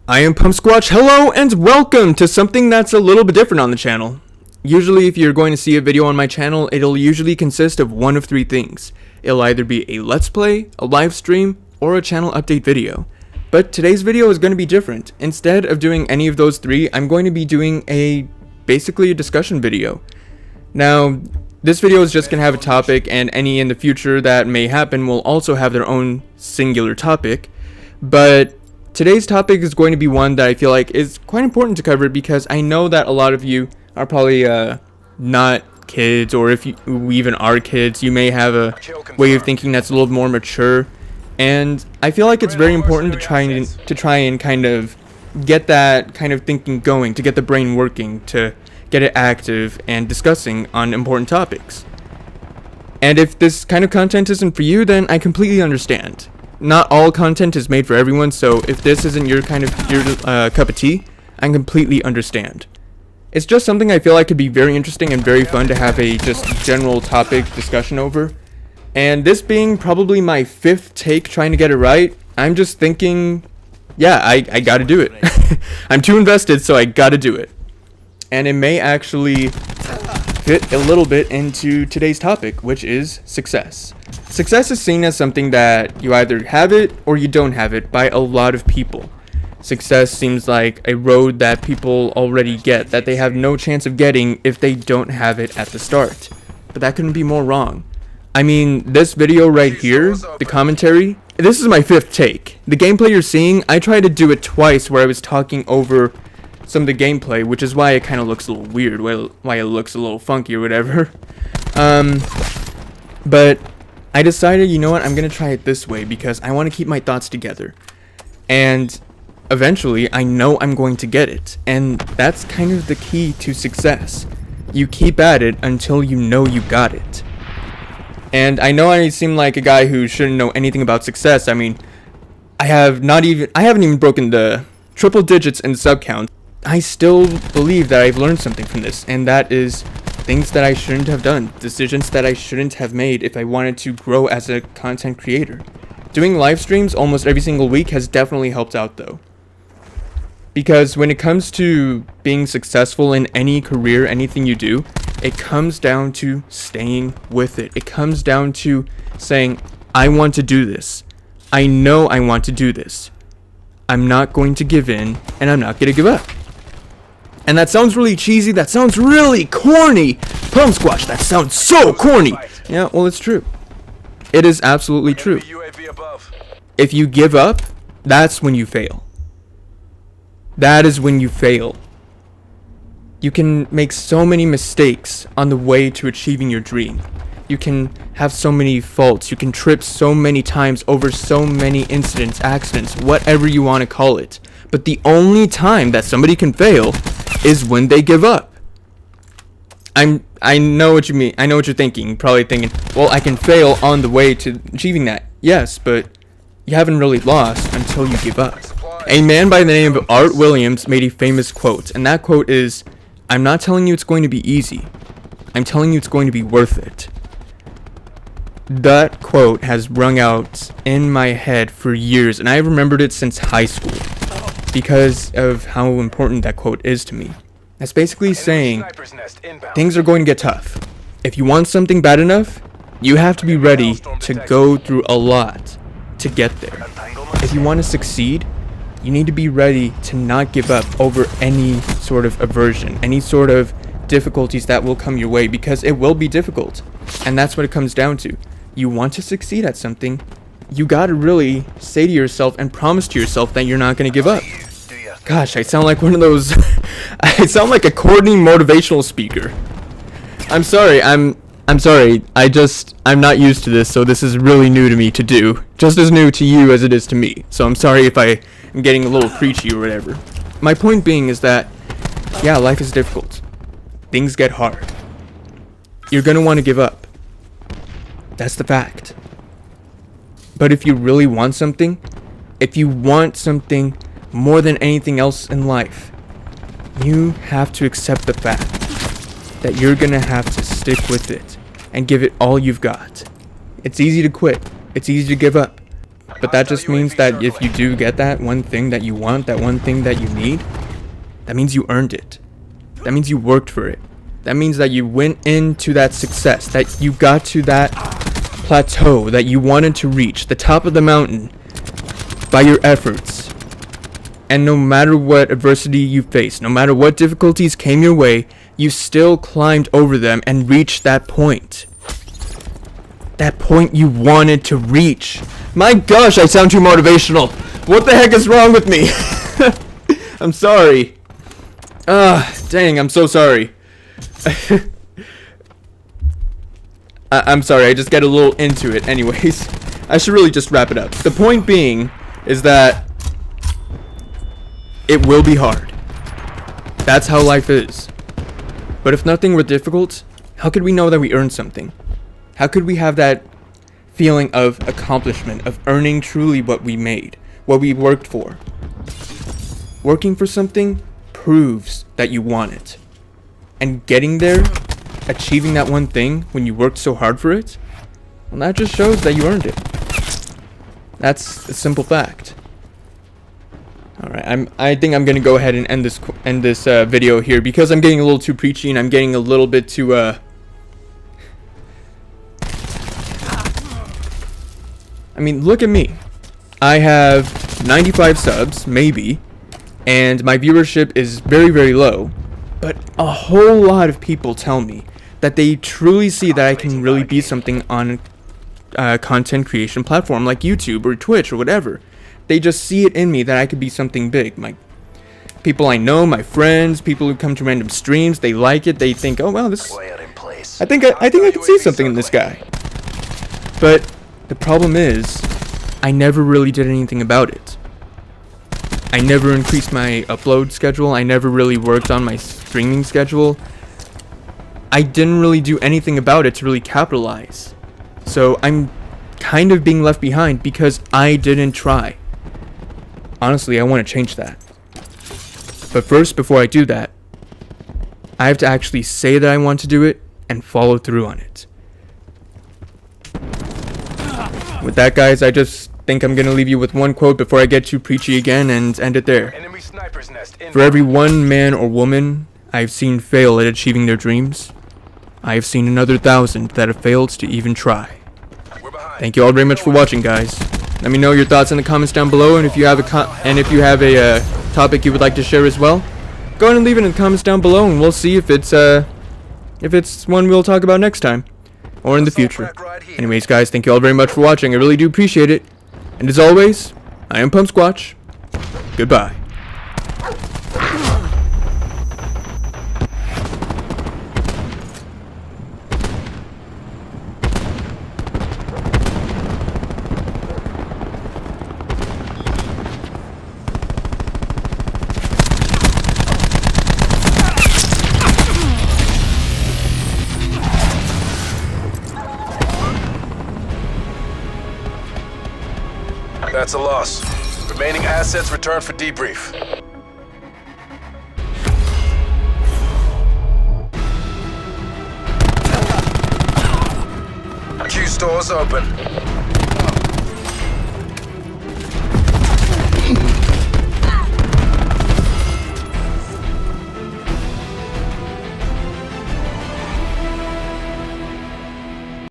I am PUMSQUATCH. Hello and welcome to something that's a little bit different on the channel. Usually if you're going to see a video on my channel, it'll usually consist of one of three things. It'll either be a let's play, a live stream, or a channel update video. But today's video is going to be different. Instead of doing any of those three, I'm going to be doing basically a discussion video. Now, this video is just going to have a topic, and any in the future that may happen will also have their own singular topic. But today's topic is going to be one that I feel like is quite important to cover, because I know that a lot of you are probably not kids, or if you even are kids, you may have a way of thinking that's a little more mature. And I feel like it's very important to try and kind of get that kind of thinking going, to get the brain working, to get it active and discussing on important topics. And if this kind of content isn't for you, then I completely understand. Not all content is made for everyone, so if this isn't your cup of tea, I completely understand. It's just something I feel like could be very interesting and very fun to have a just general topic discussion over. And this being probably my fifth take trying to get it right, I'm just thinking, yeah, I gotta do it. I'm too invested, so I gotta do it. And it may actually fit a little bit into today's topic, which is success. Success is seen as something that you either have it or you don't have it by a lot of people. Success seems like a road that people already get, that they have no chance of getting if they don't have it at the start. But that couldn't be more wrong. I mean, this video right here, the commentary, this is my fifth take. The gameplay you're seeing, I tried to do it twice where I was talking over some of the gameplay, which is why it kind of looks a little weird, why it looks a little funky or whatever. But I decided, you know what, I'm going to try it this way because I want to keep my thoughts together. And eventually, I know I'm going to get it. And that's kind of the key to success. You keep at it until you know you got it. And I know I seem like a guy who shouldn't know anything about success. I mean, I haven't even broken the triple digits in sub count. I still believe that I've learned something from this, and that is things that I shouldn't have done, decisions that I shouldn't have made if I wanted to grow as a content creator. Doing live streams almost every single week has definitely helped out though. Because when it comes to being successful in any career, anything you do, it comes down to staying with it. It comes down to saying, I want to do this. I know I want to do this. I'm not going to give in, and I'm not going to give up. And that sounds really cheesy. That sounds really corny. PUMSQUATCH, that sounds so corny. Yeah, well, it's true. It is absolutely true. If you give up, that's when you fail. That is when you fail. You can make so many mistakes on the way to achieving your dream. You can have so many faults. You can trip so many times over so many incidents, accidents, whatever you want to call it. But the only time that somebody can fail is when they give up. I know what you mean. I know what you're thinking. You're probably thinking, well, I can fail on the way to achieving that. Yes, but you haven't really lost until you give up. A man by the name of Art Williams made a famous quote, and that quote is, I'm not telling you it's going to be easy. I'm telling you it's going to be worth it. That quote has rung out in my head for years, and I remembered it since high school because of how important that quote is to me. That's basically saying things are going to get tough. If you want something bad enough, you have to be ready to go through a lot to get there. If you want to succeed, you need to be ready to not give up over any sort of aversion, any sort of difficulties that will come your way, because it will be difficult. And that's what it comes down to. You want to succeed at something, you gotta really say to yourself and promise to yourself that you're not gonna give up. Gosh, I sound like one of those I sound like a corny motivational speaker. I'm sorry, I'm sorry. I'm not used to this, so this is really new to me to do. Just as new to you as it is to me. So I'm sorry if I am getting a little preachy or whatever. My point being is that, yeah, life is difficult. Things get hard. You're gonna want to give up. That's the fact. But if you really want something, if you want something more than anything else in life, you have to accept the fact that you're gonna have to stick with it and give it all you've got. It's easy to quit. It's easy to give up. But that just means that if you do get that one thing that you want, that one thing that you need, that means you earned it. That means you worked for it. That means that you went into that success, that you got to that plateau that you wanted to reach, the top of the mountain, by your efforts. And no matter what adversity you faced, no matter what difficulties came your way, you still climbed over them and reached that point. That point you wanted to reach. My gosh, I sound too motivational. What the heck is wrong with me? I'm sorry. Dang, I'm so sorry. I'm sorry, I just get a little into it. Anyways, I should really just wrap it up. The point being is that it will be hard. That's how life is. But if nothing were difficult, how could we know that we earned something? How could we have that feeling of accomplishment, of earning truly what we made, what we worked for? Working for something proves that you want it. And getting there, achieving that one thing when you worked so hard for it, well, that just shows that you earned it. That's a simple fact. Alright, I think I'm gonna go ahead and end this video here because I'm getting a little too preachy and I'm getting a little bit too I mean, look at me. I have 95 subs, maybe, and my viewership is very, very low. But a whole lot of people tell me that they truly see that I can really be something on a content creation platform like YouTube or Twitch or whatever. They just see it in me that I could be something big. My people I know, my friends, people who come to random streams, they like it. They think, oh wow, this. I think I can see something in this guy. But the problem is, I never really did anything about it. I never increased my upload schedule. I never really worked on my streaming schedule. I didn't really do anything about it to really capitalize. So I'm kind of being left behind because I didn't try. Honestly, I want to change that. But first, before I do that, I have to actually say that I want to do it and follow through on it. With that, guys, I just think I'm going to leave you with one quote before I get too preachy again and end it there. For every one man or woman I've seen fail at achieving their dreams, I have seen another 1,000 that have failed to even try. Thank you all very much for watching, guys. Let me know your thoughts in the comments down below, and if you have a topic you would like to share as well, go ahead and leave it in the comments down below, and we'll see if it's one we'll talk about next time or in the future. Anyways, guys, thank you all very much for watching. I really do appreciate it. And as always, I am PUMSQUATCH. Goodbye. That's a loss. Remaining assets returned for debrief. Q stores open.